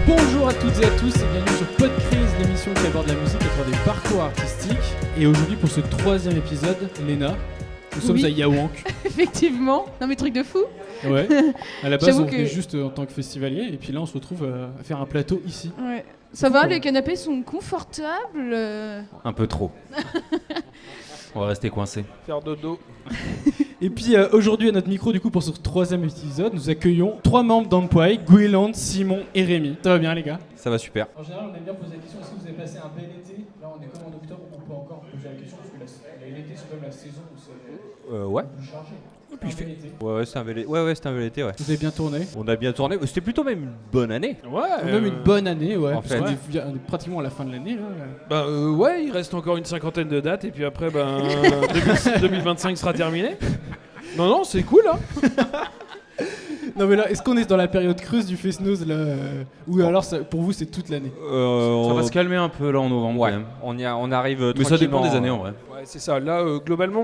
Bonjour à toutes et à tous et bienvenue sur Podcrise, l'émission qui aborde la musique à travers des parcours artistiques. Et aujourd'hui pour ce 3e épisode, Léna, nous sommes à Yaouank. Effectivement, non mais truc de fou. Ouais, à la base on venait juste en tant que festivalier et puis là on se retrouve à faire un plateau ici. Ouais. Ça va, les canapés sont confortables Un peu trop. On va rester coincé. Faire dodo. Et puis aujourd'hui à notre micro du coup pour ce 3e épisode, nous accueillons 3 membres d'Ampoy, Gouéland, Simon et Rémi. Ça va bien les gars? Ça va super. En général on aime bien poser la question, est-ce que vous avez passé un bel été? Là on est comme en octobre, on peut encore poser la question parce que l'été c'est comme la saison où c'est Ouais. plus chargé. Puis ouais, c'était un bel été. Ouais, c'était un bel été, ouais. Vous avez bien tourné? On a bien tourné. C'était plutôt même une bonne année. Ouais. Même une bonne année, ouais. En Parce fait. qu'on est pratiquement à la fin de l'année là. Ouais, il reste encore une cinquantaine de dates et puis après, 2025 sera terminé. Non, c'est cool, hein. Non mais là, est-ce qu'on est dans la période creuse du Fest-Noz là ou alors pour vous c'est toute l'année? Ça va se calmer un peu là en novembre. Ouais, quand même. on arrive Mais ça dépend tranquillement, des années en vrai. Ouais, c'est ça. Là, globalement,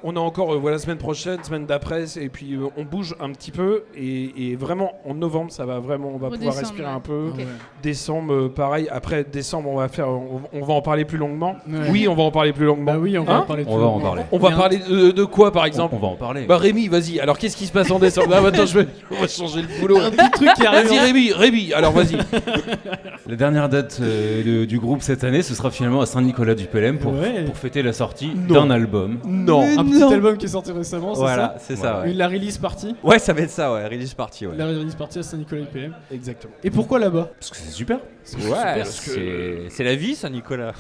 on a encore la semaine prochaine, semaine d'après, et puis on bouge un petit peu. Et vraiment, en novembre, ça va vraiment, on va pouvoir respirer un peu. Ok. Décembre, pareil. Après décembre, on va en parler plus longuement. Ouais. Oui, on va en parler plus longuement. Bah oui, on va Hein en parler. On va en parler. On va parler de quoi, par exemple? On va en parler. Bah Rémi, vas-y. Alors qu'est-ce qui se passe en décembre? Ah, attends, on va changer le boulot. Un petit truc qui arrive. Vas-y Rémi, alors vas-y. La dernière date du groupe cette année, ce sera finalement à Saint-Nicolas-du-Pelem pour fêter la sortie d'un album. Non. Un petit album qui est sorti récemment, c'est Voilà, ça? c'est ça, ouais. La release party. Ouais, ça va être ça, ouais, release party, ouais. La release party à Saint-Nicolas-du-PM. Exactement. Et pourquoi là-bas? Parce que c'est super. Ouais, parce que- c'est la vie, ça, Nicolas.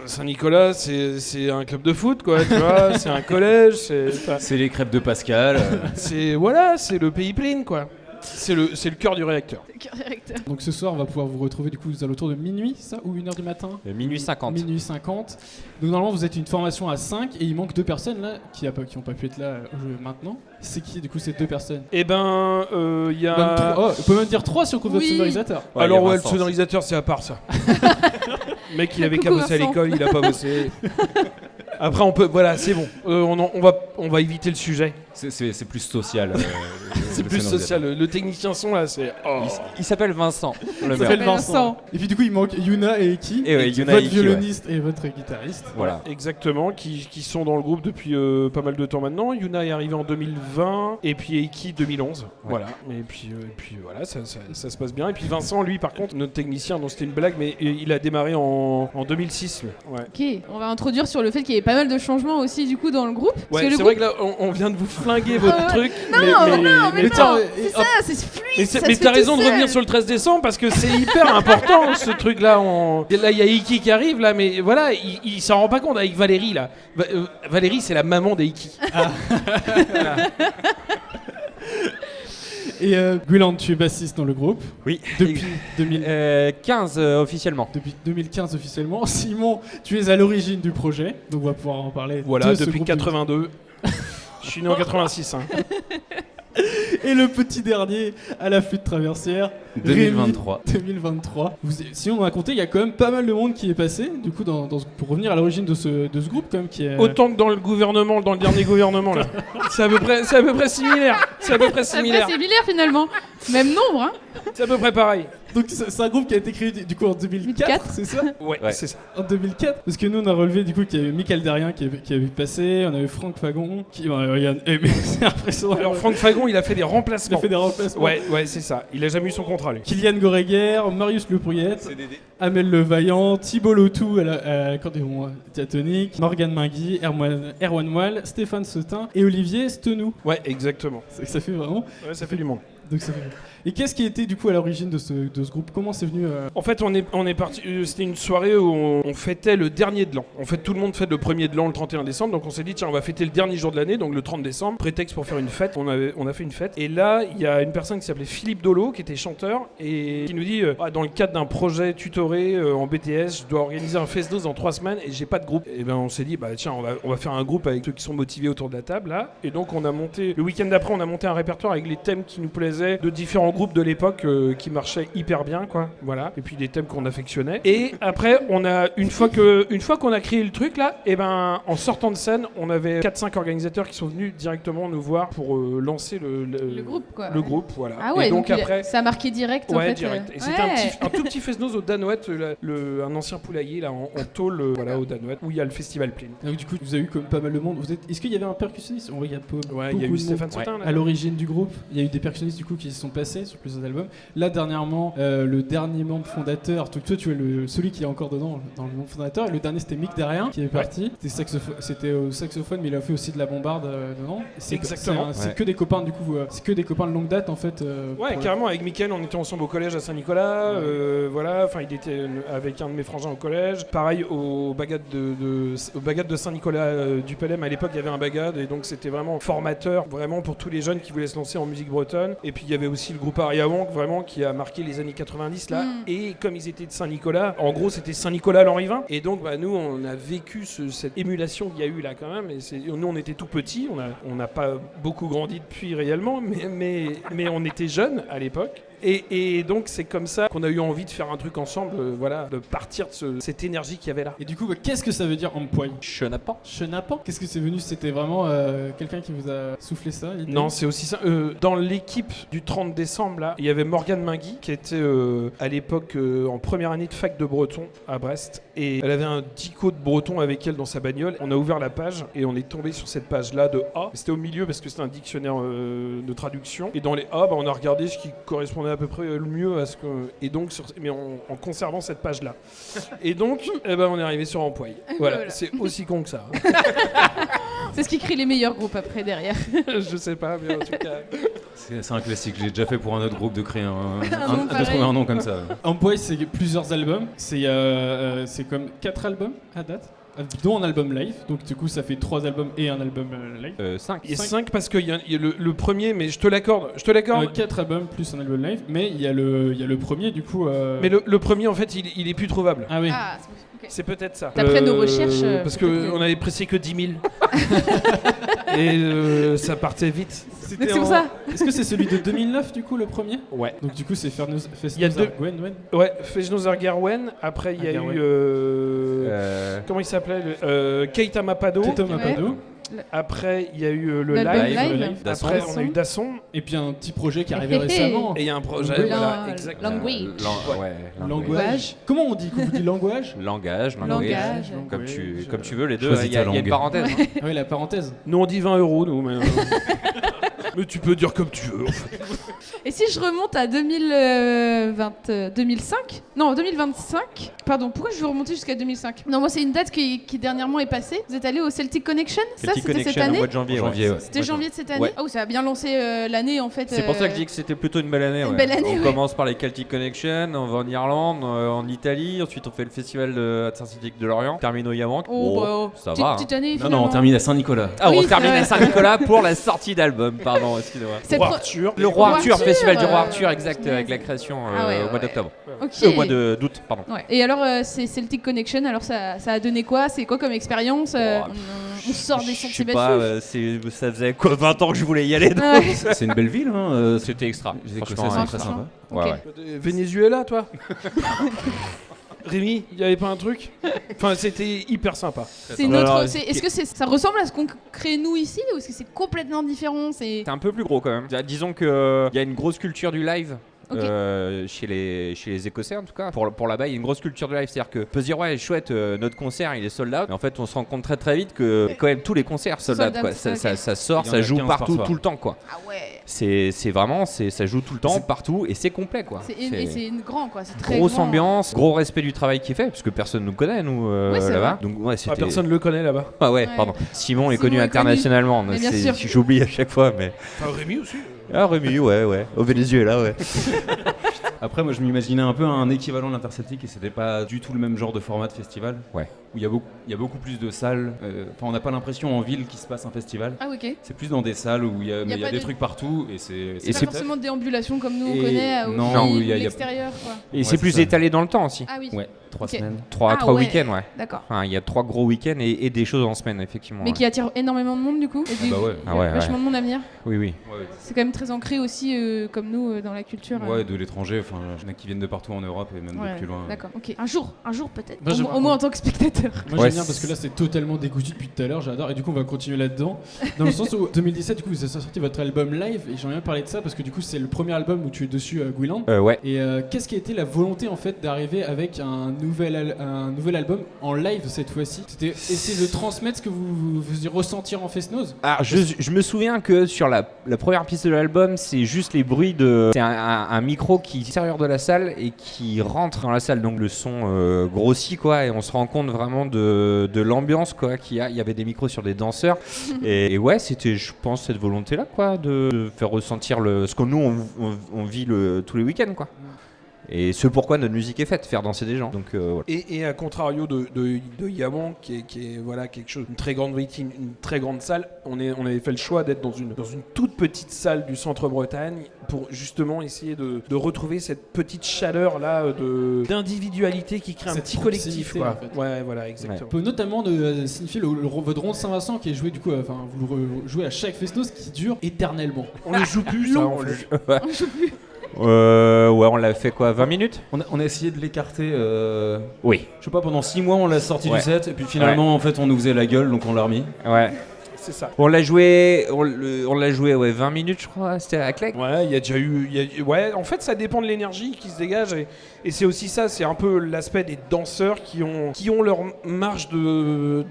Saint-Nicolas, c'est un club de foot, quoi, tu vois, c'est un collège, C'est les crêpes de Pascal. c'est le pays plein, quoi. C'est le cœur du réacteur. Cœur directeur. Donc ce soir on va pouvoir vous retrouver du coup aux alentours de minuit, ça? Ou 1h du matin? Minuit 50. Minuit 50. Donc normalement vous êtes une formation à 5 et il manque 2 personnes là qui n'ont pas pu être là maintenant. C'est qui du coup ces 2 personnes? Eh ben, il y a... On peut même dire 3 si on compte votre Oui. sonorisateur. Ouais, Alors il y a ouais, le Vincent sonorisateur, c'est à part ça. Le mec, il avait qu'à Coucou, bosser à Vincent. l'école, il a pas bossé. Après, voilà, c'est bon. On va éviter le sujet. C'est plus social. C'est plus social. Le technicien son, là, c'est... Oh. Il s'appelle Vincent. Le Il maire. s'appelle Vincent. Et puis du coup il manque Yuna et Eki, Et ouais, Yuna votre et Eki, ouais. violoniste et votre guitariste. Voilà. Exactement, qui sont dans le groupe depuis pas mal de temps maintenant. Yuna est arrivé en 2020 et puis Eiki 2011. Voilà. Et puis voilà, ça se passe bien. Et puis Vincent, lui, par contre, notre technicien, dont c'était une blague, mais il a démarré en 2006. Lui. Ouais. Ok, on va introduire sur le fait qu'il y ait pas mal de changements aussi du coup dans le groupe. Parce Ouais, que le c'est groupe... vrai que là, on vient de vous flinguer votre truc. mais tiens, c'est ça, c'est fluide. ça Mais se fait t'as tout raison de seul. revenir sur le 13 décembre parce que c'est hyper important ce truc-là. Et là, il y a Iki qui arrive là, mais voilà, il s'en rend pas compte avec Valérie là. Valérie, c'est la maman d'Iki. Voilà. Et Gouéland, tu es bassiste dans le groupe Oui. depuis 15 officiellement. depuis 2015 officiellement. Simon, tu es à l'origine du projet, donc on va pouvoir en parler. Voilà, de ce depuis groupe 82. Je suis né en 86. Hein. Et le petit dernier à la flûte traversière, 2023. Rémi, 2023. Si on a compté, il y a quand même pas mal de monde qui est passé. Du coup, pour revenir à l'origine de ce groupe, quand même, qui est Autant que dans le dernier gouvernement là. C'est à peu près similaire. C'est à peu près Après, similaire. c'est similaire finalement. Même nombre, hein. C'est à peu près pareil. Donc c'est un groupe qui a été créé du coup en 2004, 2004. c'est ça? Ouais, Ouais. c'est ça. En 2004. Parce que nous on a relevé du coup qu'il y avait Michael Darien qui avait passé, on avait Franck Fagon, mais c'est impressionnant. Alors Franck Fagon, il a fait des il a remplacements. fait des remplacements. Ouais, c'est ça. Il a jamais eu son contrat lui. Kylian Goreguer, Marius Le Pourriette, Amel Levaillant, Thibault Lotou à l'accordéon diatonique, Morgane Mingui, Erwan Moelle, Stéphane Sautin et Olivier Stenou. Ouais, exactement. Ça fait vraiment. Ouais, ça fait du monde. Donc ça fait... Et qu'est-ce qui était du coup à l'origine de ce groupe? Comment c'est venu En fait, on est parti. C'était une soirée où on fêtait le dernier de l'an. En fait, tout le monde fête le premier de l'an le 31 décembre. Donc, on s'est dit, tiens, on va fêter le dernier jour de l'année, donc le 30 décembre. Prétexte pour faire une fête. On a fait une fête. Et là, il y a une personne qui s'appelait Philippe Dolo, qui était chanteur, et qui nous dit, dans le cadre d'un projet tutoré en BTS, je dois organiser un Fest-Noz dans 3 semaines et j'ai pas de groupe. Et ben, on s'est dit, tiens, on va faire un groupe avec ceux qui sont motivés autour de la table là. Et donc, on a monté le week-end d'après, on a monté un répertoire avec les thèmes qui nous plaisaient composait de différents groupes de l'époque qui marchaient hyper bien, quoi. Voilà. Et puis des thèmes qu'on affectionnait. Et après, une fois qu'on a créé le truc là, et ben en sortant de scène, on avait 4-5 organisateurs qui sont venus directement nous voir pour lancer le groupe, quoi. Le groupe, voilà. Ah ouais, et donc après, ça a marqué direct. ouais, en fait, direct. Et c'était un tout petit fest-noz au Danouette, un ancien poulailler là en tôle, voilà, au Danouette, où il y a le festival Plin. Donc du coup, vous avez eu comme pas mal de monde. Est-ce qu'il y avait un percussionniste? On regarde pas. Ouais, il y a eu Stéphane Sautin là. À l'origine du groupe, il y a eu des percussionnistes du coup qui se sont passés sur plusieurs albums. Là dernièrement, le dernier membre fondateur, toi tu es celui qui est encore dedans dans le membre fondateur. Et le dernier c'était Mick Derrien qui est parti. C'était au saxophone, mais il a fait aussi de la bombarde dedans. Exactement. C'est que des copains du coup. C'est que des copains de longue date en fait. Ouais, carrément. Avec Mickaël, on était ensemble au collège à Saint-Nicolas. Voilà. Enfin, il était avec un de mes frangins au collège. Pareil au bagad de Saint-Nicolas du Pelem. À l'époque, il y avait un bagad et donc c'était vraiment formateur, vraiment pour tous les jeunes qui voulaient se lancer en musique bretonne. Et puis il y avait aussi le groupe Aria Wonk, vraiment qui a marqué les années 90 là. Et comme ils étaient de Saint-Nicolas, en gros c'était Saint-Nicolas l'Henri-Vin. Et donc nous on a vécu cette émulation qu'il y a eu là quand même. Et nous on était tout petits, on n'a pas beaucoup grandi depuis réellement, mais on était jeunes à l'époque. Et donc c'est comme ça qu'on a eu envie de faire un truc ensemble, voilà, de partir de cette énergie qu'il y avait là. Et du coup, qu'est-ce que ça veut dire Ampoy? Chenapan. Qu'est-ce que c'est venu? C'était vraiment quelqu'un qui vous a soufflé ça? Non, c'est aussi ça. Dans l'équipe du 30 décembre, là, il y avait Morgane Mingui qui était à l'époque en première année de fac de breton à Brest. Et elle avait un dico de breton avec elle dans sa bagnole. On a ouvert la page et on est tombé sur cette page-là de A. C'était au milieu parce que c'était un dictionnaire de traduction. Et dans les A, on a regardé ce qui correspondait à peu près le mieux à ce que... Et donc, mais en conservant cette page-là. Et donc, on est arrivé sur Ampoy. Voilà, c'est aussi con que ça. C'est ce qui crée les meilleurs groupes après, derrière. Je sais pas, mais en tout cas... C'est un classique, j'ai déjà fait pour un autre groupe de créer de trouver un nom comme ça. Ampoy, c'est plusieurs albums. C'est comme 4 albums à date, dont un album live. Donc du coup, ça fait 3 albums et un album live. 5. Il y a 5 parce qu'il y a le premier, mais je te l'accorde. 4 albums plus un album live, mais il y a le premier du coup. Mais le premier, en fait, il est plus trouvable. Ah oui. Ah, okay. C'est peut-être ça. D'après nos recherches. Parce qu'on avait pressé que 10 000. Et ça partait vite. Donc c'est pour ça. Est-ce que c'est celui de 2009 du coup, le premier? Ouais. Donc du coup, c'est Il y a deux. Gwen. Ouais, Fejnozer Gerwen. Après, il y a eu. Comment il s'appelait Keita Mapado. Après, il y a eu le live. Après, on a eu Dasson. Et puis un petit projet qui est arrivé récemment. Et il y a un projet, voilà, exactement. Language. Comment on dit? Vous dites langage? Langage. Comme tu veux, les deux. Choisis Il y a ta une langue. parenthèse. Oui, la parenthèse. Nous, on dit 20 €, nous. Mais tu peux dire comme tu veux. En fait. Et si je remonte à 2005 Non, 2025. Pardon, pourquoi je veux remonter jusqu'à 2005? Non, moi, c'est une date qui dernièrement est passée. Vous êtes allé au Celtic Connection? Ça, c'était cette année? Au mois de janvier. C'était janvier de cette année? Ouais. Oh, ça a bien lancé l'année, en fait. C'est pour ça que je dis que c'était plutôt une belle année. Une belle année, on commence par les Celtic Connection, on va en Irlande, en Italie, ensuite on fait le festival de Saint-Cyriaque de Lorient, termine au Yamank. Ça va. Petite année, Non, on termine à Saint-Nicolas. Ah, on termine à Saint-Nicolas pour la sortie d'album, pardon, excusez-moi. Le Roi Arthur, festival du Roi Arthur, exact, avec la création au mois d'octobre. Au mois d'août, pardon. Ouais. Et alors, c'est Celtic Connection, alors ça a donné quoi? C'est quoi comme expérience? On sort des sentiers battus. Ça faisait quoi, 20 ans que je voulais y aller. C'est une belle ville, hein. C'était extra. Franchement, c'est très sympa. Okay. Venezuela, toi? Rémi, il n'y avait pas un truc? Enfin, c'était hyper sympa. Est-ce que ça ressemble à ce qu'on crée nous ici, ou est-ce que c'est complètement différent? C'est un peu plus gros quand même. Disons qu'il y a une grosse culture du live. Chez les Écossais en tout cas, pour là-bas il y a une grosse culture de live, c'est-à-dire que on peut se dire ouais chouette, notre concert il est sold out, mais en fait on se rend compte très vite que quand même tous les concerts sold out quoi. Ça sort, ça joue partout tout le temps quoi. Ah ouais. C'est vraiment ça joue tout le temps partout et c'est complet quoi. Et c'est grand quoi, c'est très grosse grand. Ambiance, gros respect du travail qui est fait parce que personne nous connaît nous là-bas. Donc ouais, personne le connaît là-bas. Ah ouais, pardon. Simon est connu internationalement, j'oublie à chaque fois mais Rémi aussi. Ah Rémi ouais, au Venezuela ouais. Après moi je m'imaginais un peu un équivalent de l'Interceltique et c'était pas du tout le même genre de format de festival. Ouais. Où il y a beaucoup plus de salles. Enfin on n'a pas l'impression en ville qu'il se passe un festival. Ah ok. C'est plus dans des salles où il y a des trucs partout et c'est pas forcément de déambulation comme nous on connaît non, au l'extérieur quoi. Et c'est plus étalé dans le temps aussi. Ah oui. Ouais, 3 semaines. 3 week-ends ouais. D'accord. Enfin, il y a 3 gros week-ends et des choses en semaine effectivement. Mais qui attirent énormément de monde du coup. Bah ouais. Vachement de monde à venir. Oui. C'est quand même très ancré aussi, comme nous, dans la culture. Ouais, de l'étranger, enfin, il y en a qui viennent de partout en Europe et même de plus loin. D'accord, ok. Un jour peut-être. Moi, Au moins en tant que spectateur. Moi j'aime bien parce que là c'est totalement dégoûté depuis tout à l'heure, j'adore. Et du coup on va continuer là-dedans. Dans le sens où 2017, du coup vous avez sorti votre album live et j'aimerais bien parler de ça parce que du coup c'est le premier album où tu es dessus, Gwyland. Ouais. Et qu'est-ce qui a été la volonté en fait d'arriver avec un nouvel album en live cette fois-ci? C'était essayer de transmettre ce que vous faisiez ressentir en Fest-Noz. Alors, je me souviens que sur la première piste de l'album, c'est juste les bruits de. C'est un micro qui est à l'extérieur de la salle et qui rentre dans la salle. Donc le son grossit, quoi, et on se rend compte vraiment de l'ambiance, quoi, qu'il y a. Il y avait des micros sur des danseurs. Et ouais, c'était, je pense, cette volonté-là, quoi, de faire ressentir ce que nous, on vit tous les week-ends, quoi. Et ce pourquoi notre musique est faite, faire danser des gens. Donc, voilà. Et à contrario de Yaman, qui est voilà, quelque chose, une très grande vitrine, une très grande salle, on avait fait le choix d'être dans une toute petite salle du centre-Bretagne pour justement essayer de retrouver cette petite chaleur là d'individualité qui crée un Cette petit collectif, quoi. en fait. Ouais, voilà, exactement. On peut notamment signifier votre rond de Saint-Vincent qui est joué du coup, vous le jouez à chaque Fest-Noz qui dure éternellement. On ne joue plus, ça, long. on le joue. On joue plus. Ouais, on l'a fait quoi, 20 minutes? On a essayé de l'écarter. Oui. Je sais pas, pendant 6 mois on l'a sorti Ouais. du set et puis finalement en fait on nous faisait la gueule donc on l'a remis. Ouais. C'est ça. On l'a joué, ouais, 20 minutes, je crois, c'était à Clegg. Ouais, il y a déjà eu. Ouais, en fait, ça dépend de l'énergie qui se dégage. Et c'est aussi ça, c'est un peu l'aspect des danseurs qui ont leur marge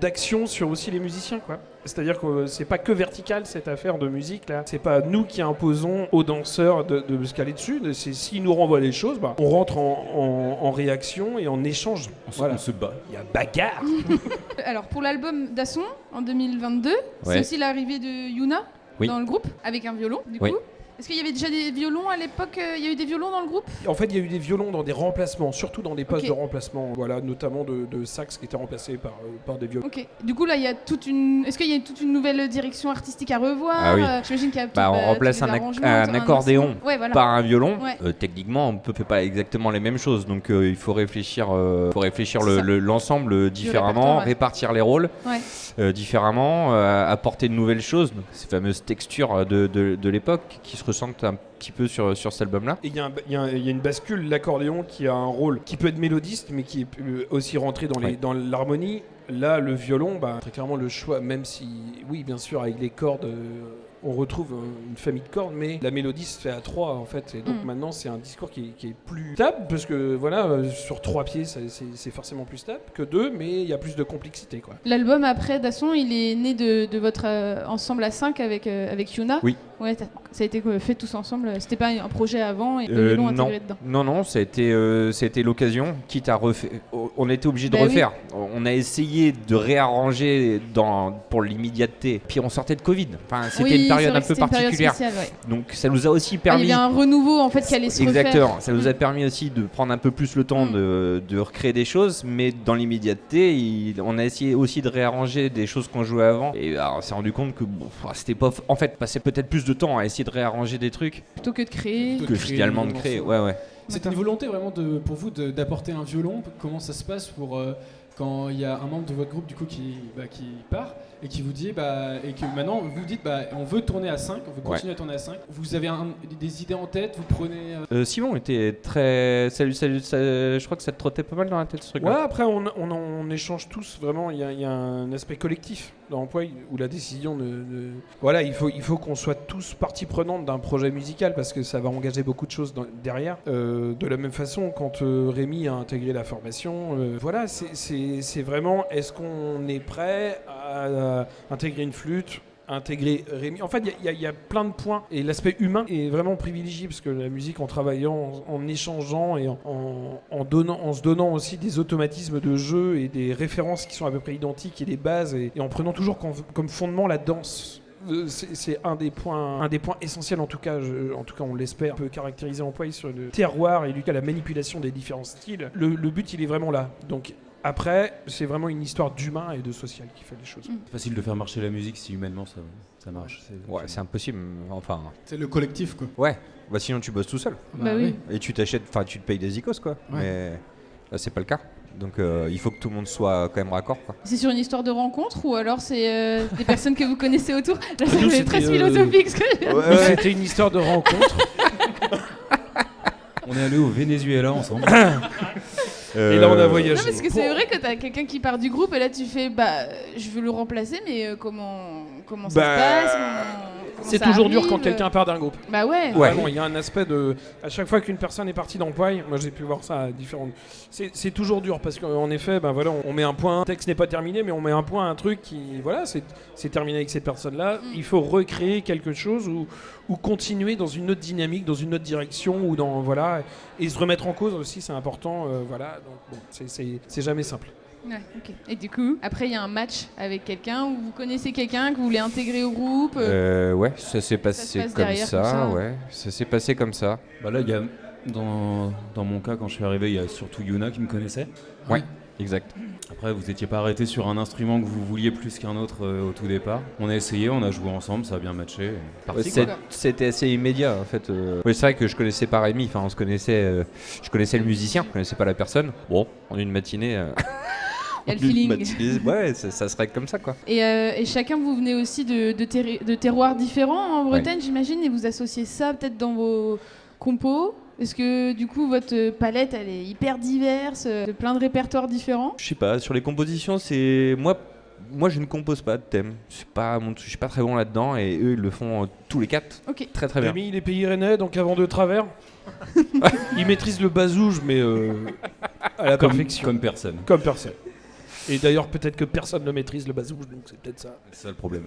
d'action sur aussi les musiciens, quoi. C'est-à-dire que c'est pas que vertical cette affaire de musique là. C'est pas nous qui imposons aux danseurs de se caler dessus. C'est s'ils nous renvoient les choses, on rentre en réaction et en échange. On se bat. Il y a bagarre. Alors pour l'album d'Asson en 2022, c'est Ouais. aussi l'arrivée de Yuna Oui. dans le groupe avec un violon du Oui. coup. Est-ce qu'il y avait déjà des violons à l'époque? Il y a eu des violons dans le groupe? En fait, il y a eu des violons dans des remplacements, surtout dans des postes Ok. de remplacement. Voilà, notamment de sax qui étaient remplacés par des violons. Ok. Du coup là, il y a Est-ce qu'il y a toute une nouvelle direction artistique à revoir? Ah oui. J'imagine qu'il y a. On remplace un accordéon Ouais, voilà. par un violon. Ouais. Techniquement, on ne fait pas exactement les mêmes choses, donc il faut réfléchir, C'est ça. l'ensemble différemment, répertoire, ouais. répartir les rôles Ouais. différemment, apporter de nouvelles choses, donc, ces fameuses textures de l'époque qui se ressentent un petit peu sur cet album-là. Et il y a une bascule, l'accordéon qui a un rôle qui peut être mélodiste, mais qui est aussi rentré dans l'harmonie. Là, le violon, très clairement le choix, même si, oui, bien sûr, avec les cordes, on retrouve une famille de cordes, mais la mélodie se fait à 3 en fait. Et donc maintenant, c'est un discours qui est plus stable, parce que voilà, sur 3 pieds, c'est forcément plus stable que 2, mais il y a plus de complexité, quoi. L'album après d'Asson, il est né de votre ensemble à 5 avec Yuna. Oui. Ouais, ça a été fait tous ensemble. C'était pas un projet avant et le violon intégré dedans. Non, ça a été l'occasion, quitte à refaire. On était obligé de Bah oui. refaire. On a essayé de réarranger pour l'immédiateté. Puis on sortait de Covid. Enfin, c'était une période un peu particulière. Spéciale, ouais. Donc ça nous a aussi Il y permis. avait un renouveau en fait qui allait se refaire. Exactement. Ça nous a permis aussi de prendre un peu plus le temps de recréer des choses, mais dans l'immédiateté, on a essayé aussi de réarranger des choses qu'on jouait avant. Et alors, on s'est rendu compte que c'était pas. En fait, passer peut-être plus de temps à essayer de réarranger des trucs Plutôt que de créer. De que créer finalement des de créer. morceaux. Ouais. C'était une volonté vraiment pour vous d'apporter un violon. Comment ça se passe pour quand il y a un membre de votre groupe du coup qui part et qui vous dit et que maintenant vous dites on veut tourner à 5, on veut continuer à tourner à 5. Vous avez des idées en tête, vous prenez Simon était très. Je crois que ça te trottait pas mal dans la tête ce truc. Ouais, après on échange tous, vraiment, il y a un aspect collectif dans l'emploi où la décision Voilà, il faut qu'on soit tous partie prenante d'un projet musical parce que ça va engager beaucoup de choses derrière. De la même façon, quand Rémi a intégré la formation, voilà, c'est vraiment, est-ce qu'on est prêt à intégrer une flûte, intégrer Rémi. En fait, il y a plein de points et l'aspect humain est vraiment privilégié parce que la musique, en travaillant, en échangeant et en se donnant aussi des automatismes de jeu et des références qui sont à peu près identiques et des bases et en prenant toujours comme fondement la danse. C'est un des points essentiels, en tout cas on l'espère, peut caractériser Employé sur le terroir et la manipulation des différents styles. Le but, il est vraiment là. Donc après, c'est vraiment une histoire d'humain et de social qui fait les choses. C'est facile de faire marcher la musique si humainement ça marche. C'est impossible. Enfin. C'est le collectif quoi. Ouais. Sinon tu bosses tout seul. Bah oui. Et tu te payes des icos quoi. Ouais. Mais là c'est pas le cas. Donc il faut que tout le monde soit quand même raccord, quoi. C'est sur une histoire de rencontre ou alors c'est des personnes que vous connaissez autour? Là, ça Nous, fait très c'était, philosophique ce que je viens de dire. C'était une histoire de rencontre. On est allé au Venezuela ensemble. Et là, on a Non, voyagé. parce que c'est vrai que t'as quelqu'un qui part du groupe et là tu fais je veux le remplacer, mais comment ça se passe, comment C'est ça toujours dur arrive quand quelqu'un part d'un groupe. Bah ouais. Vraiment, il y a un aspect de. À chaque fois qu'une personne est partie d'Empoil, moi j'ai pu voir ça à différentes. C'est toujours dur parce qu'en effet, voilà, on met un point. Le texte n'est pas terminé, mais on met un point à un truc qui. Voilà, c'est terminé avec cette personne-là. Il faut recréer quelque chose ou continuer dans une autre dynamique, dans une autre direction, ou dans. Voilà. Et se remettre en cause aussi, c'est important. Voilà. Donc, bon, c'est jamais simple. Ouais, ok. Et du coup, après il y a un match avec quelqu'un ou vous connaissez quelqu'un que vous voulez intégrer au groupe. Ouais, ça s'est passé passe comme derrière, ça, comme ça. ouais. Ça s'est passé comme ça. Bah là, il y a, dans mon cas, quand je suis arrivé, il y a surtout Yuna qui me connaissait. Ouais, exact. Après, vous n'étiez pas arrêté sur un instrument que vous vouliez plus qu'un autre au tout départ. On a essayé, on a joué ensemble, ça a bien matché. Parti, quoi. C'était assez immédiat en fait. Oui, c'est vrai que je connaissais pas Rémi, enfin on se connaissait, je connaissais le musicien, je connaissais pas la personne. Bon, en une matinée. Il y a le feeling. Ouais, ça serait comme ça quoi. Et chacun vous venez aussi de terroirs différents en Bretagne, j'imagine, et vous associez ça peut-être dans vos compos. Est-ce que du coup votre palette elle est hyper diverse, de plein de répertoires différents? Je sais pas, sur les compositions, c'est moi je ne compose pas de thème. Je suis pas très bon là-dedans et eux ils le font tous les quatre. Ok. Très très bien. Rémi, il est pays rennais, donc avant de travers. Il maîtrise le bazouge, mais à la perfection. Comme personne. Comme personne. Et d'ailleurs, peut-être que personne ne maîtrise le bazouge, donc c'est peut-être ça. C'est ça le problème.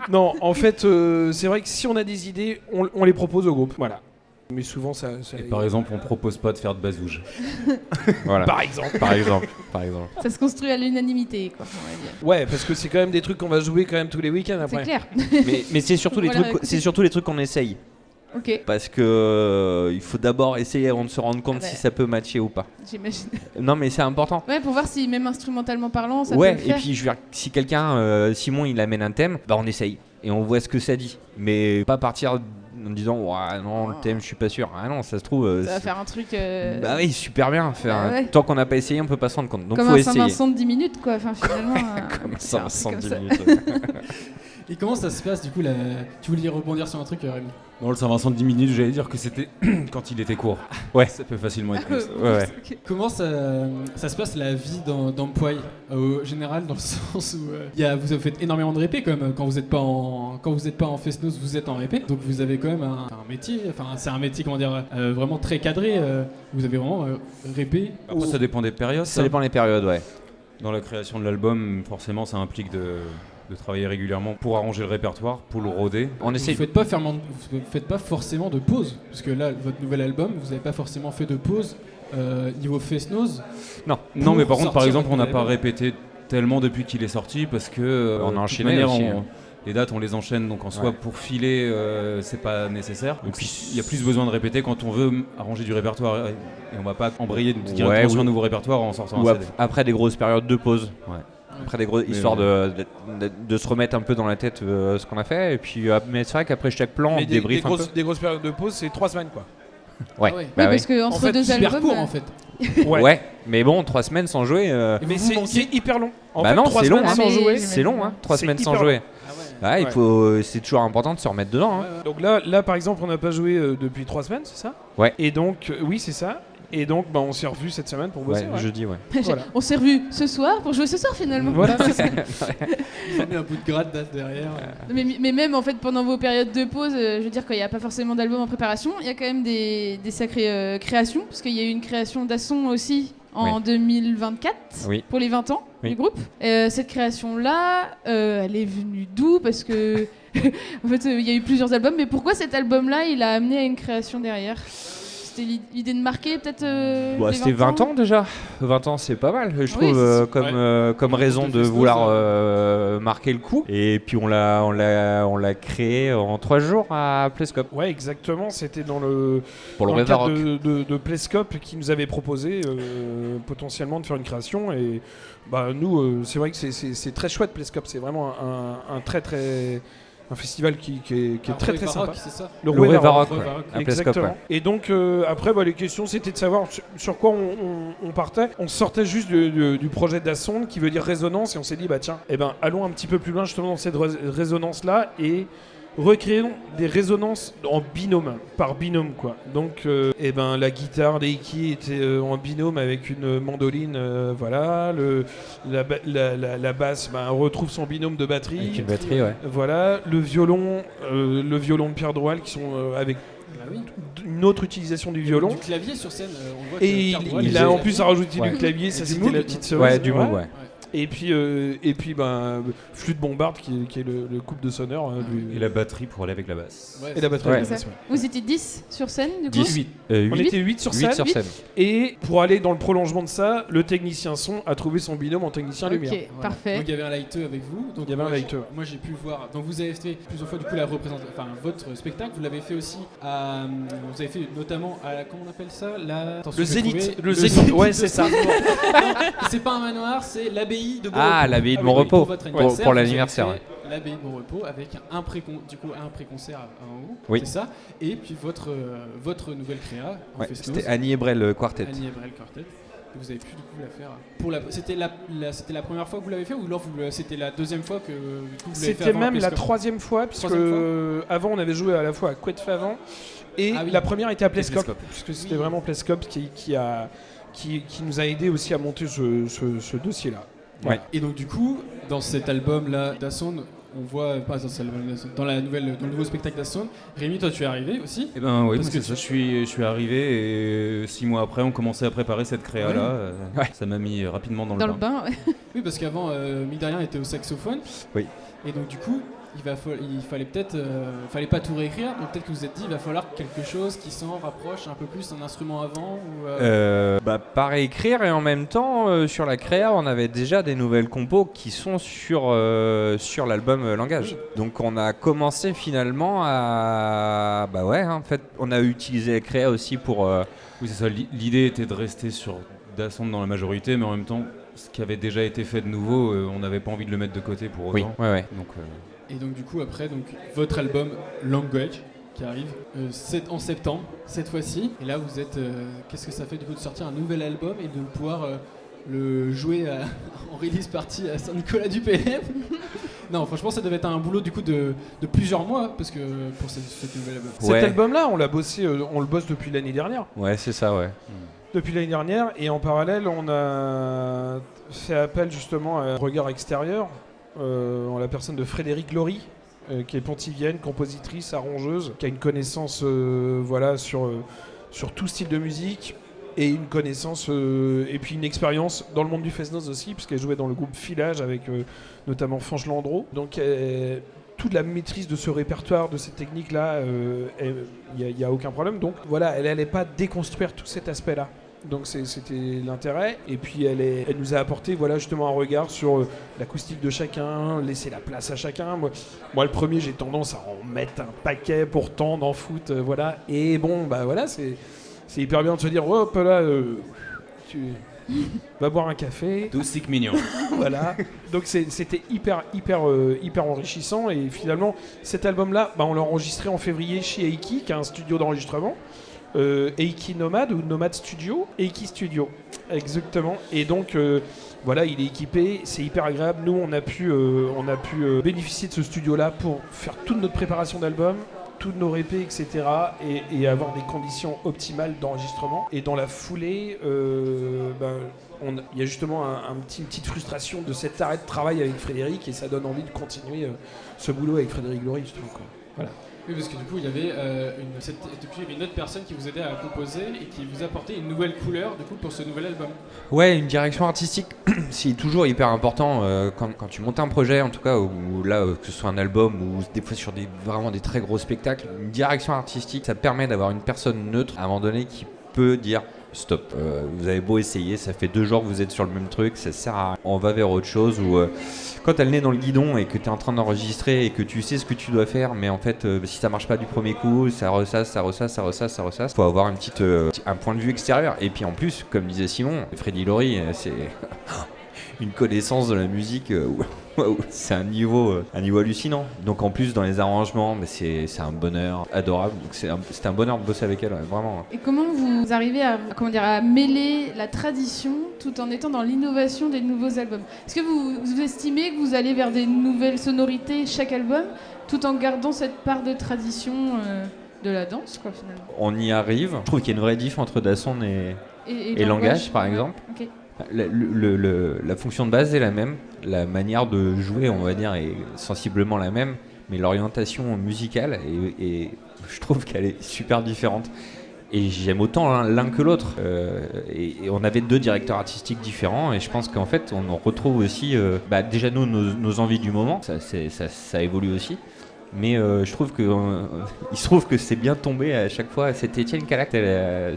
Non, en fait, c'est vrai que si on a des idées, on les propose au groupe. Voilà. Mais souvent, ça Et par exemple, on propose pas de faire de bazouge. Voilà. Par exemple. Par exemple. Ça se construit à l'unanimité, quoi, on va dire. Ouais, parce que c'est quand même des trucs qu'on va jouer quand même tous les week-ends C'est après. clair. Mais c'est surtout les Voilà, trucs, écoutez. c'est surtout les trucs qu'on essaye. Ok, Parce que il faut d'abord essayer avant de se rendre compte Ah bah. si ça peut matcher ou pas. j'imagine. Non mais c'est important. Ouais, pour voir si même instrumentalement parlant, ça Ouais, peut le et faire. puis je veux dire, si quelqu'un, Simon, il amène un thème, bah on essaye et on voit ce que ça dit. Mais pas partir en disant ouais, non, le thème, je suis pas sûr. Ah non, ça se trouve. Ça va faire un truc Bah oui, super bien. Bah ouais. Tant qu'on n'a pas essayé, on peut pas se rendre compte. Donc comme faut un essayer. Saint-Vincent de 10 minutes, quoi. Enfin, finalement. Comme c'est un ça, truc 110 comme ça. minutes. Et comment ça se passe du coup Tu voulais rebondir sur un truc, Rémi? Dans le Saint-Vincent de 10 minutes, j'allais dire que c'était quand il était court. Ouais. Ça peut facilement être Ah, plus. Ouais. ok. Comment ça se passe la vie dans Poil au général, dans le sens où vous faites énormément de répé quand même. Quand vous n'êtes pas en Fest-Noz, vous êtes en répé. Donc vous avez quand même un métier. Enfin, c'est un métier comment dire vraiment très cadré. Vous avez vraiment répé. Après, ça dépend des périodes. Ça dépend des périodes, ouais. Dans la création de l'album, forcément, ça implique de travailler régulièrement pour arranger le répertoire, pour le roder. On Vous essaye. faites pas forcément de pause, parce que là, votre nouvel album, vous n'avez pas forcément fait de pause niveau Fest-Noz. Non. Non, mais par contre, par sortir exemple, on n'a votre pas album. répété tellement depuis qu'il est sorti parce que On a de toute enchaîné manière, aussi, hein. les dates on les enchaîne, donc en soi Ouais. pour filer c'est pas nécessaire. Donc, Et puis, il y a plus besoin de répéter quand on veut arranger du répertoire et on va pas embrayer directement Ouais, sur ou- un nouveau répertoire en sortant Ou un CD. après des grosses périodes de pause. Ouais. Après des grosses, histoire de se remettre un peu dans la tête ce qu'on a fait. Et puis, mais c'est vrai qu'après chaque plan, on Mais débriefe un peu. des grosses périodes de pause, c'est 3 semaines quoi. Ouais. Ah ouais. Bah Oui, oui. parce que entre En fait, deux super albums. court en fait. Ouais. Mais bon, 3 semaines sans jouer. Mais c'est hyper long. En Bah fait, non, 3 c'est long, semaines hein. sans Mais- jouer. C'est long, hein. 3 C'est semaines sans hyper jouer. Ah ouais. Ouais, c'est toujours important de se remettre dedans. Hein. Donc là, par exemple, on n'a pas joué depuis 3 semaines, c'est ça? Ouais. Et donc, oui, c'est ça. Et donc, on s'est revu cette semaine pour bosser. Ouais, ouais. jeudi, ouais. Voilà. On s'est revus ce soir pour jouer ce soir finalement. Voilà, c'est ça. Ils ont mis un bout de gratte derrière. Mais même en fait pendant vos périodes de pause, je veux dire qu'il n'y a pas forcément d'album en préparation, il y a quand même des sacrées créations, parce qu'il y a eu une création d'Asson aussi en 2024 Oui. pour les 20 ans Oui. du groupe. Cette création-là, elle est venue d'où? Parce que en fait il y a eu plusieurs albums, mais pourquoi cet album-là il a amené à une création derrière? C'était l'idée de marquer peut-être les C'était 20 ans déjà. 20 ans, c'est pas mal, je trouve, c'est- comme raison De de Fest-Noz, vouloir marquer le coup. Et puis on l'a créé en 3 jours à Plescope Ouais, exactement. C'était dans le pour le dans le Rêve cadre Rock. de Plescope qui nous avait proposé potentiellement de faire une création. Et bah, nous, c'est vrai que c'est très chouette Plescope. C'est vraiment un très très un festival qui est très très sympa. C'est ça. Le Rouet Varrock, exactement. Ouais. Et donc après les questions c'était de savoir sur quoi on partait. On sortait juste du projet d'Asonde qui veut dire résonance et on s'est dit tiens, allons un petit peu plus loin justement dans cette résonance là et recréons des résonances en binôme, par binôme quoi. Donc la guitare d'Eiki était en binôme avec une mandoline, la basse retrouve son binôme de batterie. Avec une batterie, ouais. Voilà, le violon de Pierre Droual qui sont avec une autre utilisation du violon. Du clavier sur scène, on voit que et Pierre Droual, il a en plus rajouté du clavier, ça c'était la petite cerise. Ouais, du Moog, ouais. Et puis flûte bombarde qui est le couple de sonneurs. Et la batterie pour aller avec la basse. Et la batterie avec la basse, Vous étiez 10 sur scène du coup 10, 8. On était 8 sur scène. 8 sur scène. Et pour aller dans le prolongement de ça, le technicien son a trouvé son binôme en technicien lumière. Ok, parfait. Donc il y avait un lighteux avec vous. Donc il y avait un lighteux. Moi j'ai pu voir. Donc vous avez fait plusieurs fois du coup la représentation, enfin votre spectacle. Vous l'avez fait aussi à. Vous avez fait notamment à comment on appelle ça le Zénith. Le Zénith. Ouais, c'est ça. C'est pas un manoir, c'est l'abbaye de Beaurepos. Ah, l'abbaye de Montrepos. Pour l'anniversaire. L'abbaye de Beaurepos avec un pré-concert avant vous. Oui. C'est ça. Et puis votre nouvelle créa. C'était Annie Ebrel Quartet. Annie Ebrel Quartet. Vous avez pu du coup la faire. C'était la première fois que vous l'avez fait ou alors c'était la deuxième fois que vous l'avez fait? C'était même la troisième fois puisque avant on avait joué à la fois à Couette Favant et la première était à Plescope puisque c'était vraiment Plescope qui nous a aidé aussi à monter ce dossier-là. Ouais. Et donc du coup, dans cet album-là d'Asonde, on voit pas dans cet album d'Asonde, dans le nouveau spectacle d'Asonde. Rémi, toi, tu es arrivé aussi? Eh ben oui, parce que ça, je suis arrivé et 6 mois après, on commençait à préparer cette créa-là. Ça m'a mis rapidement dans le bain. Oui, parce qu'avant, Midarian était au saxophone. Oui. Et donc du coup, il fallait peut-être, fallait pas tout réécrire. Donc peut-être que vous vous êtes dit, il va falloir quelque chose qui s'en rapproche un peu plus d'un instrument avant. Pas réécrire et en même temps, sur la créa, on avait déjà des nouvelles compos qui sont sur l'album Langage. Donc on a commencé finalement à, en fait, on a utilisé la créa aussi pour. Oui, c'est ça. L'idée était de rester sur Dasonde dans la majorité, mais en même temps, ce qui avait déjà été fait de nouveau, on n'avait pas envie de le mettre de côté pour autant. Oui. Ouais. Donc, Et donc du coup après votre album Language qui arrive en septembre cette fois-ci. Et là vous êtes qu'est-ce que ça fait du coup de sortir un nouvel album et de pouvoir le jouer en release party à Saint-Nicolas-du-PLM? Non, franchement ça devait être un boulot du coup de plusieurs mois parce que pour cette nouvelle album. Cet album-là on l'a bossé, on le bosse depuis l'année dernière. Ouais, c'est ça, ouais. Depuis l'année dernière et en parallèle on a fait appel justement à un regard extérieur. En la personne de Frédéric Laurie, qui est pontivienne, compositrice, arrangeuse, qui a une connaissance sur tout style de musique et une connaissance et puis une expérience dans le monde du Fest-Noz aussi, puisqu'elle jouait dans le groupe Filage avec notamment Fange Landreau. Donc toute la maîtrise de ce répertoire, de cette technique-là, il n'y a aucun problème. Donc voilà, elle n'allait pas déconstruire tout cet aspect-là. Donc c'était l'intérêt et puis elle nous a apporté justement un regard sur l'acoustique de chacun, laisser la place à chacun. Moi le premier j'ai tendance à en mettre un paquet pour tendre en foot, et bon c'est hyper bien de se dire hop là tu vas boire un café. Tout sick mignon. Voilà. Donc c'était hyper enrichissant et finalement cet album là on l'a enregistré en février chez Eiki qui a un studio d'enregistrement. Eiki Nomad ou Nomad Studio, Eiki Studio, exactement. Et donc il est équipé, c'est hyper agréable. Nous on a pu bénéficier de ce studio-là pour faire toute notre préparation d'album, toutes nos répés, etc. et avoir des conditions optimales d'enregistrement. Et dans la foulée, il y a justement une petite frustration de cet arrêt de travail avec Frédéric et ça donne envie de continuer ce boulot avec Frédéric Laurie justement. Voilà. Oui, parce que du coup, il y avait une autre personne qui vous aidait à composer et qui vous apportait une nouvelle couleur du coup, pour ce nouvel album. Ouais, une direction artistique, c'est toujours hyper important quand tu montes un projet, en tout cas, ou là, que ce soit un album ou des fois sur vraiment des très gros spectacles. Une direction artistique, ça permet d'avoir une personne neutre à un moment donné qui peut dire stop, vous avez beau essayer, ça fait 2 jours que vous êtes sur le même truc, ça sert à rien. On va vers autre chose ou quand t'as le nez dans le guidon et que t'es en train d'enregistrer et que tu sais ce que tu dois faire, mais en fait si ça marche pas du premier coup, ça ressasse, faut avoir un point de vue extérieur. Et puis en plus, comme disait Simon, Freddy Laurie, c'est une connaissance de la musique. C'est un niveau hallucinant. Donc en plus dans les arrangements, mais c'est un bonheur adorable. Donc c'était un bonheur de bosser avec elle, vraiment. Et comment vous arrivez à mêler la tradition tout en étant dans l'innovation des nouveaux albums? Est-ce que vous estimez que vous allez vers des nouvelles sonorités chaque album, tout en gardant cette part de tradition de la danse, quoi, finalement? On y arrive. Je trouve qu'il y a une vraie diff entre Dasson et Langage, par exemple. Okay. La fonction de base est la même, la manière de jouer, on va dire, est sensiblement la même, mais l'orientation musicale, et je trouve qu'elle est super différente. Et j'aime autant l'un que l'autre. Et on avait 2 directeurs artistiques différents, et je pense qu'en fait, on en retrouve aussi, déjà nous, nos envies du moment, ça évolue aussi. Mais je trouve il se trouve que c'est bien tombé à chaque fois. C'était Étienne Calac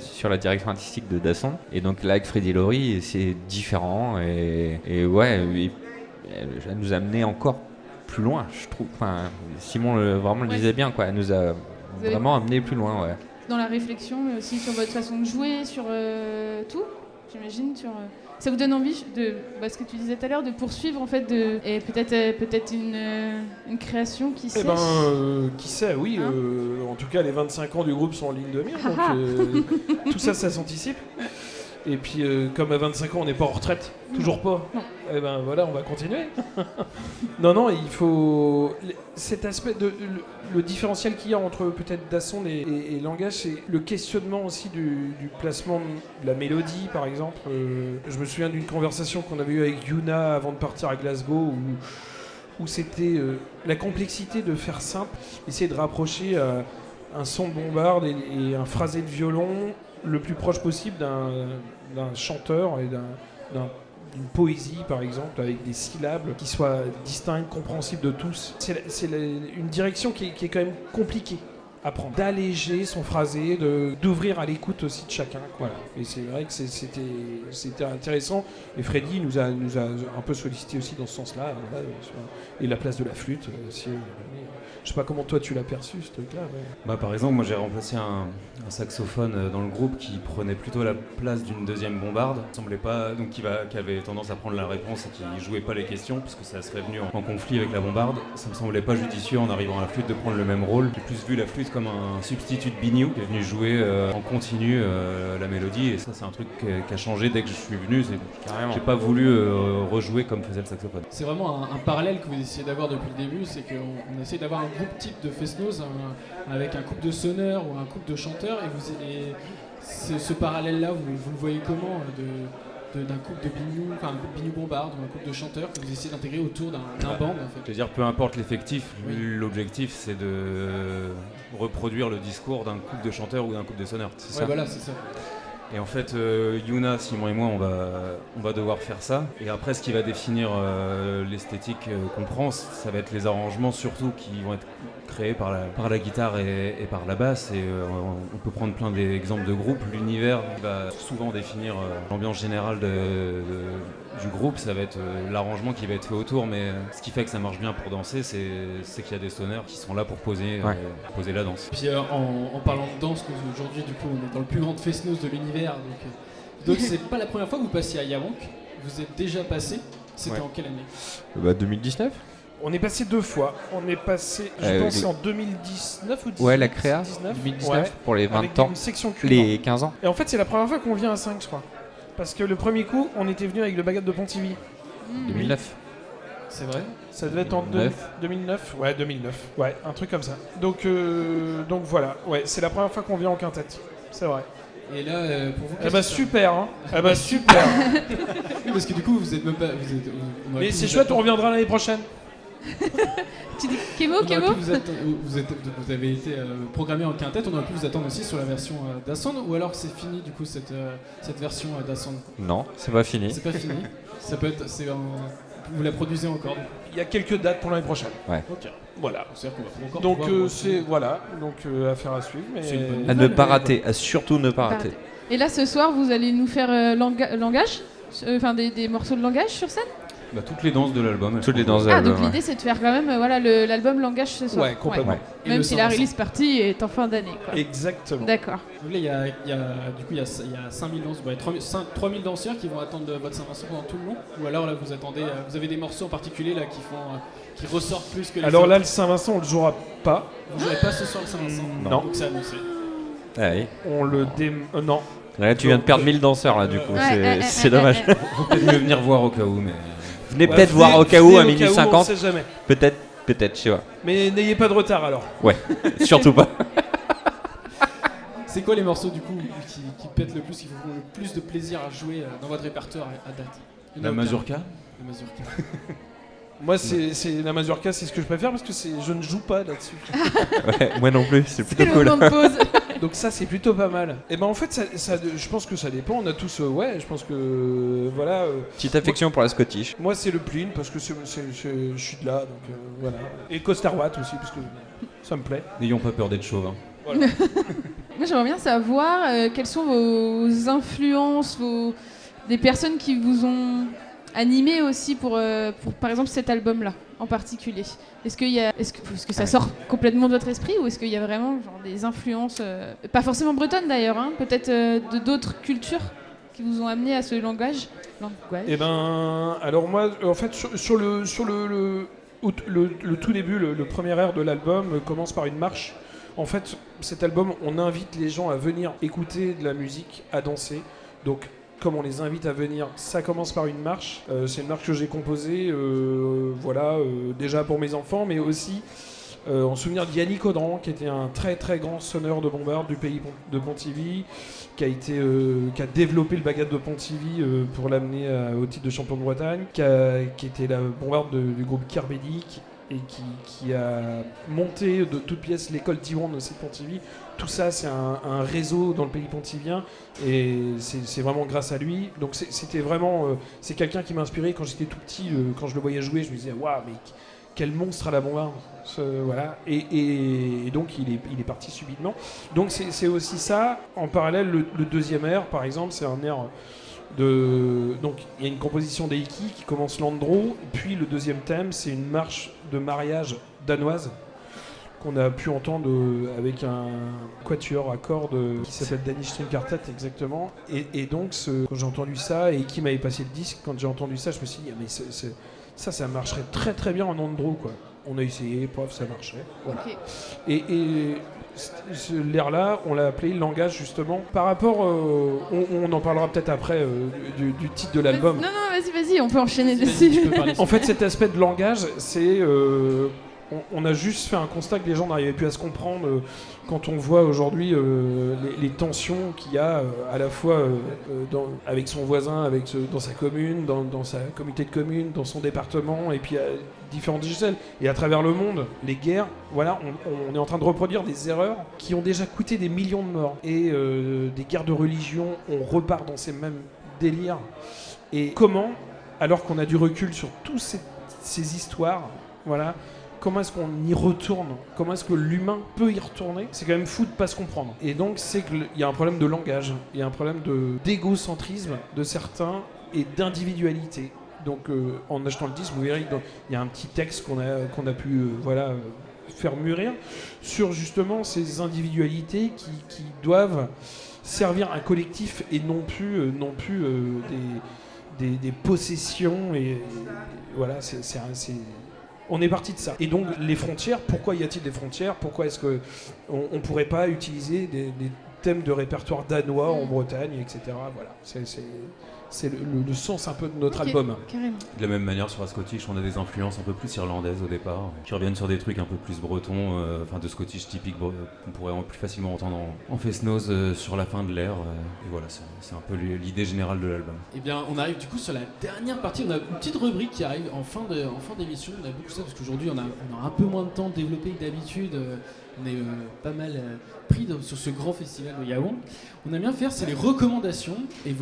sur la direction artistique de Dasson. Et donc là, avec Freddy Laurie, c'est différent. Et ouais, elle nous a amené encore plus loin, je trouve. Enfin, Simon le disait bien, quoi. Elle nous a vraiment amené plus loin, ouais. Dans la réflexion, mais aussi sur votre façon de jouer, sur tout, j'imagine. Ça vous donne envie de, ce que tu disais tout à l'heure, de poursuivre en fait, et peut-être une création qui sait. Qui sait, oui. En tout cas, les 25 ans du groupe sont en ligne de mire, donc tout ça s'anticipe. Et puis, comme à 25 ans, on n'est pas en retraite, toujours pas. Non. Et ben voilà, on va continuer. non, il faut cet aspect le différentiel qu'il y a entre peut-être Dasson et Langage, c'est le questionnement aussi du placement de la mélodie, par exemple. Je me souviens d'une conversation qu'on avait eue avec Yuna avant de partir à Glasgow, où c'était la complexité de faire simple, essayer de rapprocher un son de bombarde et un phrasé de violon le plus proche possible d'un chanteur et d'une poésie, par exemple, avec des syllabes qui soient distinctes, compréhensibles de tous. C'est une direction qui est quand même compliquée à prendre. D'alléger son phrasé, d'ouvrir à l'écoute aussi de chacun. Voilà. Et c'est vrai que c'était intéressant. Et Freddy nous a un peu sollicité aussi dans ce sens-là. Voilà, et la place de la flûte. Je sais pas comment toi tu l'as perçu, ce truc-là. Ouais. Par exemple, moi j'ai remplacé un saxophone dans le groupe qui prenait plutôt la place d'une deuxième bombarde. Semblait pas, donc qui avait tendance à prendre la réponse et qui jouait pas les questions parce que ça serait venu en conflit avec la bombarde. Ça me semblait pas judicieux en arrivant à la flûte de prendre le même rôle. J'ai plus vu la flûte comme un substitut de biniou qui est venu jouer en continu la mélodie, et ça c'est un truc qui a changé dès que je suis venu. J'ai pas voulu rejouer comme faisait le saxophone. C'est vraiment un parallèle que vous essayez d'avoir depuis le début, c'est qu'on essaie d'avoir un groupe type de Fest-Noz avec un couple de sonneurs ou un couple de chanteurs, et ce parallèle-là, vous le voyez comment d'un couple de biniou, enfin un couple biniou bombarde ou un couple de chanteurs que vous essayez d'intégrer autour d'un band, en fait. Je veux dire, peu importe l'effectif, l'objectif c'est de reproduire le discours d'un couple de chanteurs ou d'un couple de sonneurs. C'est ça. Voilà, c'est ça. Et en fait, Yuna, Simon et moi, on va devoir faire ça. Et après, ce qui va définir l'esthétique qu'on prend, ça va être les arrangements surtout qui vont être créés par la guitare et par la basse. Et on peut prendre plein d'exemples de groupes. L'univers va souvent définir l'ambiance générale du groupe. Ça va être l'arrangement qui va être fait autour. Mais ce qui fait que ça marche bien pour danser, c'est qu'il y a des sonneurs qui sont là pour poser la danse. Puis en parlant de danse, nous, aujourd'hui, du coup, on est dans le plus grand Fest-Noz de l'univers. Donc c'est pas la première fois que vous passiez à Yavank. Vous êtes déjà passé. C'était en quelle année 2019. On est passé 2 fois. On est passé, je pense, en 2019 ou 2019. Ouais, la créa, 2019, pour les 20 avec ans, une section cuivre. les 15 ans. Et en fait, c'est la première fois qu'on vient à 5, je crois. Parce que le premier coup, on était venu avec le Bagad de Pontivy. 2009. C'est vrai. Ça devait être en 2009. Ouais, 2009. Ouais, un truc comme ça. Donc voilà. Ouais, c'est la première fois qu'on vient en quintette. C'est vrai. Et là, pour vous... super, hein. Super. Parce que du coup, vous êtes même pas... Mais c'est chouette, on reviendra l'année prochaine. Tu dis Kémo vous avez été programmé en quintette, on aurait pu vous attendre aussi sur la version Dasson, ou alors c'est fini du coup cette version Dasson? Non, c'est pas fini. C'est pas fini. Ça peut être, vous la produisez encore. Il y a quelques dates pour l'année prochaine. Ouais. Ok. Voilà. C'est-à-dire qu'on va encore donc pouvoir c'est voilà. Donc affaire à suivre. Mais à ne pas rater, à surtout ne pas rater. Et là ce soir vous allez nous faire langage, enfin des morceaux de langage sur scène? Bah, toutes les danses de l'album. Toutes les danses de Ah, l'album. donc l'idée c'est de faire quand même l'album Langage ce soir. Ouais, complètement. Ouais. Et Même le si la Saint-Vincent. release party est en fin d'année. Quoi. Exactement. D'accord. Donc là, il y a 5000 danseurs, 3000 danseurs qui vont attendre votre Saint-Vincent pendant tout le long. Ou alors là, vous attendez, vous avez des morceaux en particulier là qui ressortent plus que les Alors autres. là, le Saint-Vincent, on le jouera pas. Vous jouerez pas ce soir le Saint-Vincent. Non. Donc c'est annoncé. Ah oui. On le non. Là, tu viens de perdre 1000 danseurs là, du coup. C'est dommage. Faut peut-être mieux venir voir au cas où, mais. Venez Ouais, peut-être voir au cas où venez à au minuit cas où, On 50. sait jamais. Peut-être, je sais pas. Mais n'ayez pas de retard alors. Ouais, surtout pas. C'est quoi les morceaux du coup qui pètent le plus, qui vous font le plus de plaisir à jouer dans votre répertoire à date? Il y en a La aucun. mazurka. La mazurka. Moi, c'est la mazurka, c'est ce que je préfère parce que je ne joue pas là-dessus. Ouais, moi non plus, c'est C'est plutôt le cool. moment de pause. Donc ça, c'est plutôt pas mal. Et ben en fait, je pense que ça dépend. On a tous, je pense que voilà. Petite affection pour la Scottish. Moi, c'est le Plin parce que je suis de là, donc voilà. Et Costerwatt aussi parce que ça me plaît. N'ayons pas peur d'être chauve. Moi j'aimerais bien savoir quelles sont vos influences, des personnes qui vous ont animé aussi pour par exemple cet album-là en particulier. Est-ce que ça sort complètement de votre esprit ou est-ce qu'il y a vraiment genre, des influences, pas forcément bretonnes d'ailleurs, hein, peut-être de d'autres cultures qui vous ont amené à ce langage? Et ben alors moi, en fait, sur le tout début, le premier air de l'album commence par une marche. En fait, cet album, on invite les gens à venir écouter de la musique, à danser. Donc, comme on les invite à venir, ça commence par une marche. C'est une marche que j'ai composée, déjà pour mes enfants, mais aussi en souvenir d'Yannick Audran, qui était un très très grand sonneur de bombarde du pays de Pontivy, qui a développé le bagad de Pontivy pour l'amener au titre de champion de Bretagne, qui était la bombarde du groupe Kerbédic, et qui a monté de toutes pièces l'école Diwan aussi de Pontivy. Tout ça, c'est un réseau dans le pays pontivien et c'est vraiment grâce à lui. Donc c'était vraiment, c'est quelqu'un qui m'a inspiré quand j'étais tout petit. Quand je le voyais jouer, je me disais waouh, mais quel monstre à la bombarde, voilà. Et donc il est parti subitement. Donc c'est aussi ça. En parallèle, le deuxième air, par exemple, c'est un air donc il y a une composition d'Eiki qui commence Landro, puis le deuxième thème, c'est une marche de mariage danoise qu'on a pu entendre avec un quatuor à cordes qui s'appelle Danish String Quartet exactement. Et donc quand j'ai entendu ça et qui m'avait passé le disque, quand j'ai entendu ça, je me suis dit mais ça marcherait très très bien en Landro quoi. On a essayé, pof, ça marchait. Voilà. Okay. Et l'air-là, on l'a appelé langage justement. Par rapport, on en parlera peut-être après du titre de l'album. Non, vas-y, on peut enchaîner dessus. En fait, cet aspect de langage, c'est on a juste fait un constat que les gens n'arrivaient plus à se comprendre quand on voit aujourd'hui les tensions qu'il y a à la fois avec son voisin, dans sa commune, dans sa communauté de communes, dans son département, et puis à différentes échelles. Et à travers le monde, les guerres, voilà, on est en train de reproduire des erreurs qui ont déjà coûté des millions de morts. Et des guerres de religion, on repart dans ces mêmes délires. Et comment, alors qu'on a du recul sur toutes ces histoires, voilà, comment est-ce qu'on y retourne? Comment est-ce que l'humain peut y retourner? C'est quand même fou de pas se comprendre. Et donc, c'est qu'il y a un problème de langage, il y a un problème d'égocentrisme de certains et d'individualité. Donc, en achetant le disque, vous verrez qu'il y a un petit texte qu'on a pu faire mûrir sur justement ces individualités qui doivent servir un collectif et non plus des possessions. Et voilà, on est parti de ça. Et donc, les frontières, pourquoi y a-t-il des frontières? Pourquoi est-ce qu'on ne pourrait pas utiliser des thèmes de répertoire danois en Bretagne, etc. Voilà, c'est le sens un peu de notre album. Carrément. De la même manière, sur la Scottish, on a des influences un peu plus irlandaises au départ, qui reviennent sur des trucs un peu plus bretons, de Scottish typique qu'on pourrait plus facilement entendre en Fest Nose sur la fin de l'ère. Et voilà, c'est un peu l'idée générale de l'album. Et bien, on arrive du coup sur la dernière partie. On a une petite rubrique qui arrive en fin d'émission. On a beaucoup ça parce qu'aujourd'hui, on a un peu moins de temps développé que d'habitude. On est pas mal pris sur ce grand festival de Yaoundé. On aime bien faire, c'est les recommandations. Et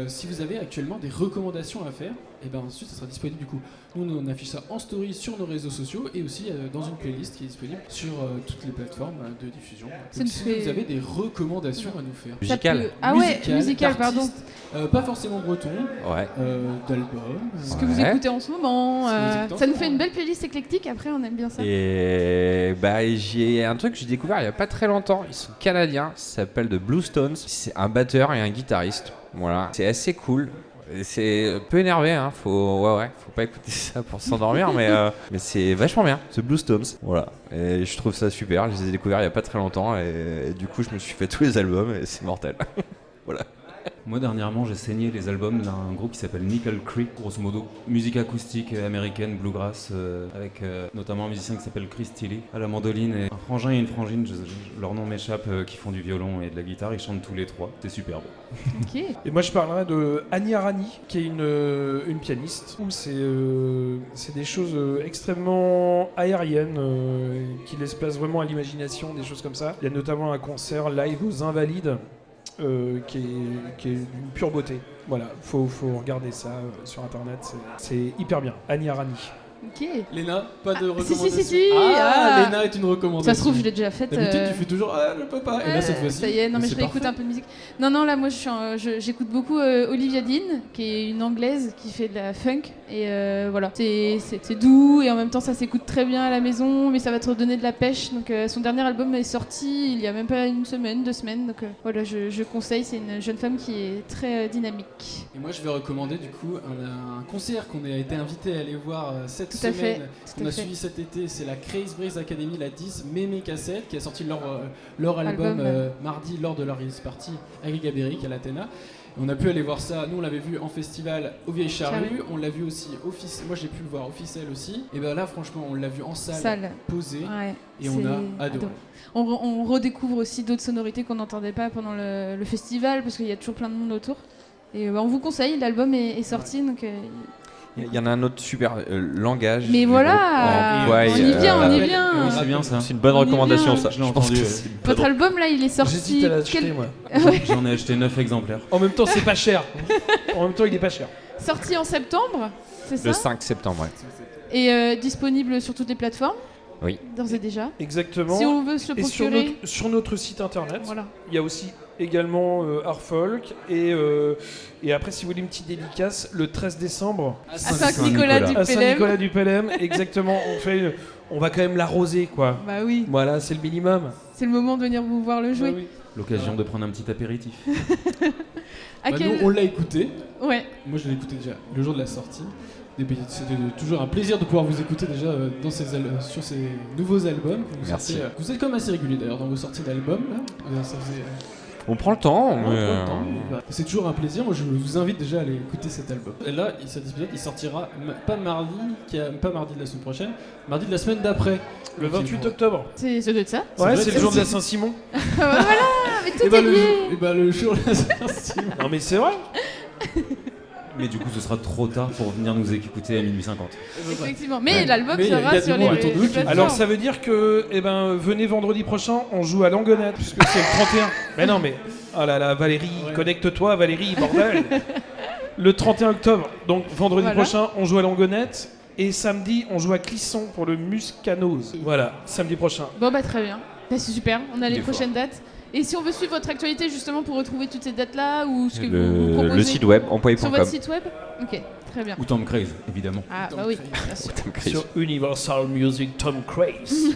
si vous avez actuellement des recommandations à faire, et ben ensuite ça sera disponible du coup. Nous on affiche ça en story sur nos réseaux sociaux et aussi dans une playlist qui est disponible sur toutes les plateformes de diffusion. Donc, si vous avez des recommandations à nous faire. Musical. Ah ouais, musical, pardon. Pas forcément breton, Ouais. d'album. Ce que vous écoutez en ce moment, Ce que vous écoutez en ça ce nous fait moment. une belle playlist éclectique, après on aime bien ça. Et bah j'ai un truc que j'ai découvert il y a pas très longtemps. Ils sont canadiens, ça s'appelle The Blue Stones. C'est un batteur et un guitariste. Voilà, c'est assez cool. Et c'est un peu énervé, hein. Faut pas écouter ça pour s'endormir, mais c'est vachement bien. The Blue Stones, voilà. Et je trouve ça super. Je les ai découverts il y a pas très longtemps et du coup je me suis fait tous les albums et c'est mortel. Voilà. Moi dernièrement j'ai saigné les albums d'un groupe qui s'appelle Nickel Creek, grosso modo musique acoustique américaine, bluegrass, avec notamment un musicien qui s'appelle Chris Tilly à la mandoline et un frangin et une frangine, leur nom m'échappe, qui font du violon et de la guitare, ils chantent tous les trois, c'est superbe. Ok. Et moi je parlerai de Annie Arani, qui est une pianiste, où c'est des choses extrêmement aériennes, qui laissent place vraiment à l'imagination, des choses comme ça. Il y a notamment un concert live aux Invalides, qui est d'une pure beauté. Voilà, faut regarder ça sur internet, c'est hyper bien. Annie Arani. Ok. Léna, pas de si, recommandation. si. Ah, Léna est une recommandation. Ça se trouve, je l'ai déjà faite. D'habitude, tu fais toujours je peux pas. Et là, cette fois-ci. Ça y est, non mais je c'est réécoute parfait. un peu de musique. Non, là moi j'écoute beaucoup Olivia Dean, qui est une anglaise qui fait de la funk. Et voilà, c'est doux et en même temps ça s'écoute très bien à la maison, mais ça va te redonner de la pêche. Donc son dernier album est sorti il y a même pas une semaine, 2 semaines. Donc voilà, je conseille, c'est une jeune femme qui est très dynamique. Et moi, je vais recommander du coup un concert qu'on a été invité à aller voir cette Tout à fait, semaine, tout qu'on à a fait. suivi cet été. C'est la Craze Breeze Academy, la 10 Mémé Cassette, qui a sorti leur album mardi lors de leur release party à Gigaberic à l'Athéna. On a pu aller voir ça, nous on l'avait vu en festival au Vieilles Charrues, on l'a vu aussi moi j'ai pu le voir officiel aussi. Et ben là franchement on l'a vu en salle. Posé Ouais, et on a adoré. On redécouvre aussi d'autres sonorités qu'on n'entendait pas pendant le festival parce qu'il y a toujours plein de monde autour. Et on vous conseille, l'album est sorti donc. Il y en a un autre super langage. Mais du voilà, groupe. Ouais, on y vient, on y Oui, vient. c'est bien ça. C'est une bonne On y recommandation vient. ça. Je l'ai pense entendu, que ouais. c'est une Votre bonne- album là, il est sorti. J'hésite à l'acheter moi. J'en ai acheté 9 exemplaires. En même temps c'est pas cher. En même temps il est pas cher. Sorti en septembre, c'est ça Le 5 septembre, ouais. Et disponible sur toutes les plateformes. Oui. D'ores et déjà. Exactement. Si on veut se le Et procurer. sur notre site internet, Voilà. il y a aussi également Art Folk et après si vous voulez une petite dédicace, le 13 décembre À Saint-Nicolas du à Pelem. Saint-Nicolas du Pelem, exactement, on va quand même l'arroser quoi. Bah oui, Voilà, c'est le minimum. c'est le moment de venir vous voir le jouer. Bah oui. L'occasion de prendre un petit apéritif. À Bah, quel... nous on l'a écouté. Ouais. Moi je l'ai écouté déjà le jour de la sortie. C'était toujours un plaisir de pouvoir vous écouter déjà sur ces nouveaux albums. Que vous Merci. sortez, vous êtes quand même assez régulier d'ailleurs dans vos sorties d'albums. Là. Ça faisait, On prend le temps. on prend mais, le temps. C'est toujours un plaisir. Moi je vous invite déjà à aller écouter cet album. Et là, cet épisode il sortira pas mardi de la semaine prochaine, mardi de la semaine d'après. Le 28 octobre. Ça doit être ça. Ouais, vrai c'est que le jour de la c'est- Saint-Simon. Voilà, mais tout Et est bah, lié. le jour de la sortie. Non mais c'est vrai. Mais du coup, ce sera trop tard pour venir nous écouter à minuit 50. Effectivement. Mais Ouais. l'album Mais il y a sera du sur monde les autour de nous qui- plateformes. Alors ça veut dire que venez vendredi prochain, on joue à Langonette puisque c'est le 31. Mais non mais oh là là Valérie, Ouais. connecte-toi Valérie, bordel. Le 31 octobre. Donc vendredi Voilà. prochain, on joue à Langonette et samedi, on joue à Clisson pour le Muscanose. Voilà, samedi prochain. Bon bah très bien. Bah, c'est super. On a les Il est prochaines dates. Et si on veut suivre votre actualité justement pour retrouver toutes ces dates-là ou ce que vous Le proposez site web, sur employé.com. votre site web. Ok, très bien. Ou Tom Craze, évidemment. Ah bah oui, bien sûr. Sur Universal Music Tom Craze.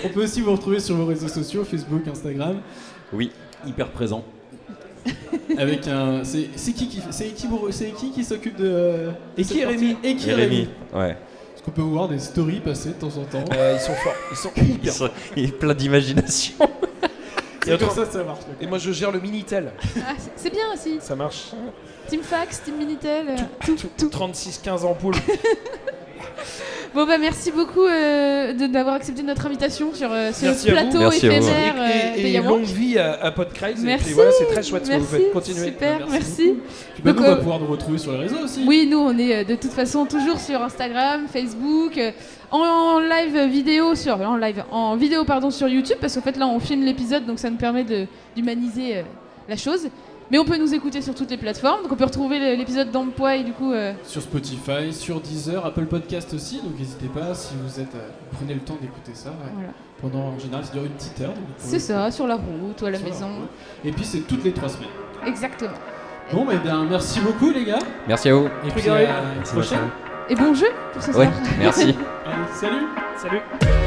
On peut aussi vous retrouver sur vos réseaux sociaux, Facebook, Instagram, Oui. Hyper présent. avec un. C'est qui s'occupe de. Et qui est Rémi Et qui est Jérémy. Ouais. Parce qu'on peut voir des stories passer de temps en temps. Ils sont forts, ils sont hyper forts. Il est plein d'imagination. Et comme ça marche. Et moi je gère le Minitel, Ah, c'est bien aussi. ça marche. Team Fax, Team Minitel, tout. 36-15 ampoules. Bon bah merci beaucoup d'avoir accepté notre invitation sur ce Merci à vous. plateau Merci à vous. éphémère Et des longue Yawank. vie à Podcraze. Et Merci. puis voilà, c'est très chouette ce que vous Merci, faites. Continuez. super, Merci merci. Puis bah, Donc, nous, on va pouvoir nous retrouver sur les réseaux aussi. Oui, nous on est de toute façon toujours sur Instagram, Facebook, en live vidéo en vidéo sur YouTube parce qu'en fait là on filme l'épisode donc ça nous permet d'humaniser la chose. Mais on peut nous écouter sur toutes les plateformes, donc on peut retrouver l'épisode d'Empoigne du coup. Sur Spotify, sur Deezer, Apple Podcast aussi, donc n'hésitez pas si vous êtes, prenez le temps d'écouter ça. Ouais. Voilà. Pendant, en général, ça dure une petite heure. C'est ça, sur la route ou à la maison. Et puis c'est toutes les 3 semaines. Exactement. Bon, bah bien, merci beaucoup les gars. Merci à vous. Et puis à la prochaine. Et bon jeu pour ce soir. Ouais, merci. Allez, salut. Salut.